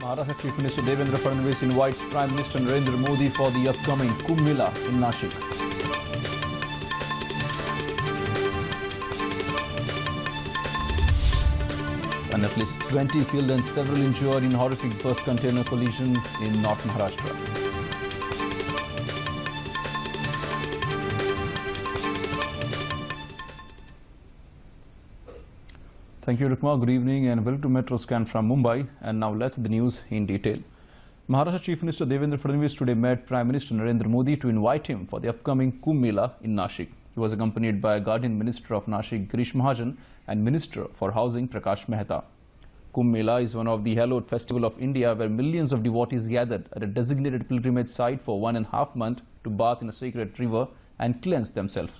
Maharashtra Chief Minister Devendra Fadnavis invites Prime Minister Narendra Modi for the upcoming Kumbh Mela in Nashik. And at least 20 killed and several injured in horrific bus container collision in North Maharashtra. Thank you, Rukma. Good evening and welcome to Metro Scan from Mumbai. And now let's see the news in detail. Maharashtra Chief Minister Devendra Fadnavis today met Prime Minister Narendra Modi to invite him for the upcoming Kumbh Mela in Nashik. He was accompanied by Guardian Minister of Nashik, Girish Mahajan, and Minister for Housing, Prakash Mehta. Kumbh Mela is one of the hallowed festival of India where millions of devotees gathered at a designated pilgrimage site for 1.5 months to bath in a sacred river and cleanse themselves.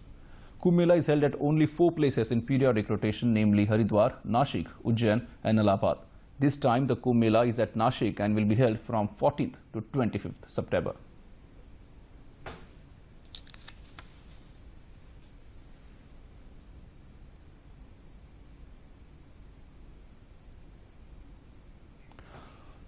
Kumbh Mela is held at only 4 places in periodic rotation, namely Haridwar, Nashik, Ujjain and Allahabad. This time the Kumbh Mela is at Nashik and will be held from 14th to 25th September.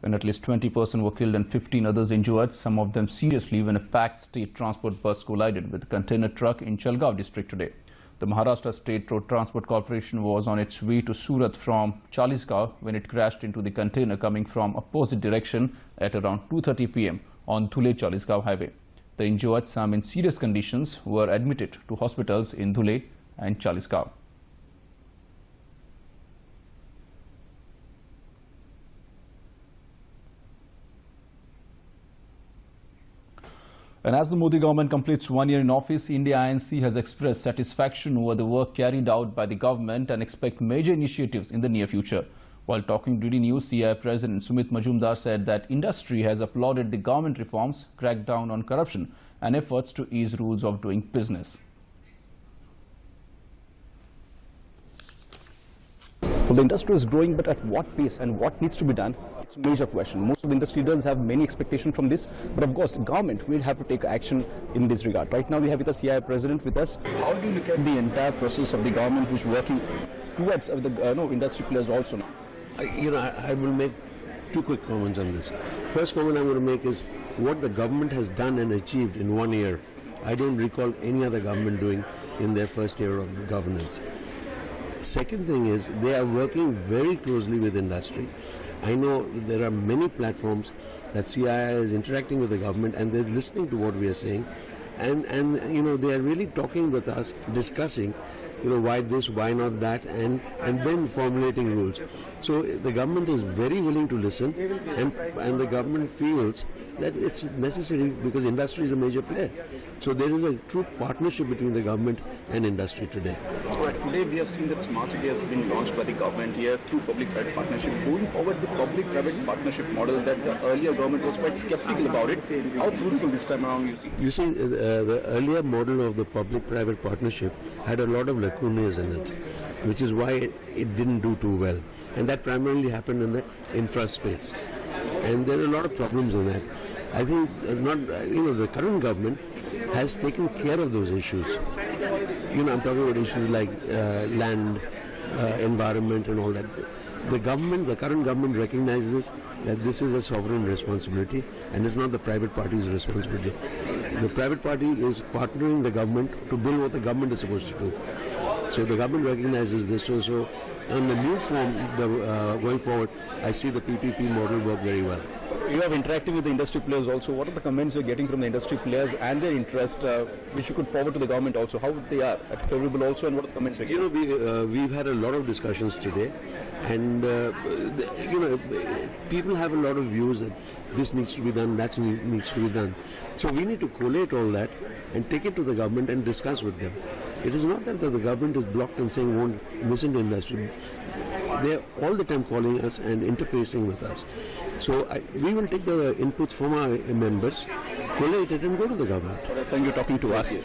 When at least 20 persons were killed and 15 others injured, some of them seriously, when a packed state transport bus collided with a container truck in Chalgaon district today. The Maharashtra State Road Transport Corporation was on its way to Surat from Chalisgaon when it crashed into the container coming from opposite direction at around 2:30 p.m. on Dhule-Chalisgaon highway. The injured, some in serious conditions, were admitted to hospitals in Dhule and Chalisgaon. And as the Modi government completes 1 year in office, India INC has expressed satisfaction over the work carried out by the government and expect major initiatives in the near future. While talking to DD News, CII President Sumit Majumdar said that industry has applauded the government reforms, cracked down on corruption and efforts to ease rules of doing business. Well, the industry is growing, but at what pace and what needs to be done? It's a major question. Most of the industry does have many expectations from this, but of course, the government will have to take action in this regard. Right now, we have with us CII President with us. How do you look at the entire process of the government which is working towards the industry players also? I will make 2 quick comments on this. First comment I'm going to make is what the government has done and achieved in 1 year. I don't recall any other government doing in their first year of governance. Second thing is they are working very closely with industry. I know there are many platforms that CII is interacting with the government and they're listening to what we are saying, and they are really talking with us, discussing why this, why not that, and then formulating rules. So the government is very willing to listen, and the government feels that it's necessary because industry is a major player. So there is a true partnership between the government and industry today. Right. Today we have seen that Smart City has been launched by the government here through public-private partnership. Going forward, the public-private partnership model that the earlier government was quite skeptical about it. How fruitful this time around you see? You see, the earlier model of the public-private partnership had a lot of lacunas in it, which is why it didn't do too well. And that primarily happened in the infra space. And there are a lot of problems in that. I think the current government has taken care of those issues. I'm talking about issues like land, environment and all that. The current government recognizes that this is a sovereign responsibility and it's not the private party's responsibility. The private party is partnering the government to build what the government is supposed to do. So the government recognizes this. So in the new form, going forward, I see the PPP model work very well. You have interacting with the industry players also. What are the comments you're getting from the industry players and their interest, which you could forward to the government also? How they are favorable also, and what are the comments you're getting? We've had a lot of discussions today, and people have a lot of views that this needs to be done, that needs to be done. So we need to collate all that and take it to the government and discuss with them. It is not that the government is blocked and saying won't listen to industry. They're all the time calling us and interfacing with us. So we will take the inputs from our members, collate it and go to the government. Thank you for talking to us.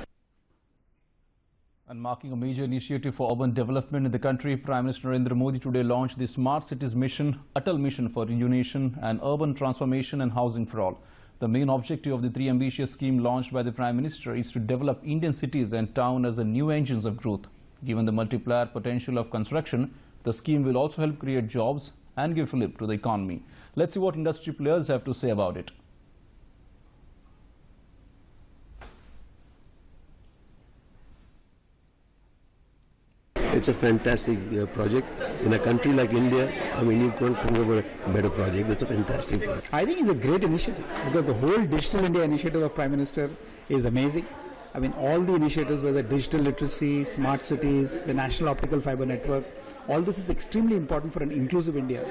And marking a major initiative for urban development in the country, Prime Minister Narendra Modi today launched the Smart Cities Mission, Atal Mission for Rejuvenation and Urban Transformation and Housing for All. The main objective of the 3 ambitious scheme launched by the Prime Minister is to develop Indian cities and towns as a new engines of growth. Given the multiplier potential of construction, the scheme will also help create jobs and give fillip to the economy. Let's see what industry players have to say about it. It's a fantastic project. In a country like India, I mean, you can't think of a better project. It's a fantastic project. I think it's a great initiative because the whole Digital India initiative of Prime Minister is amazing. I mean, all the initiatives, whether digital literacy, smart cities, the National Optical Fiber Network, all this is extremely important for an inclusive India.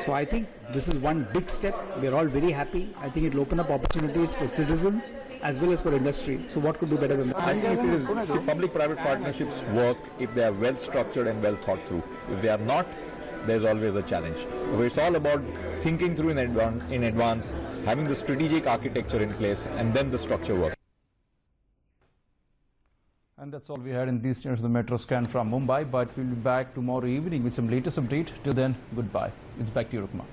So I think this is one big step. We're all very happy. I think it will open up opportunities for citizens as well as for industry. So what could do better than that? I think it is, see, public-private partnerships work if they are well structured and well thought through. If they are not, there's always a challenge. So it's all about thinking through in advance, having the strategic architecture in place, and then the structure work. And that's all we had in these channels of the Metro Scan from Mumbai, but we'll be back tomorrow evening with some latest update. Till then, goodbye. It's back to you, Rukma.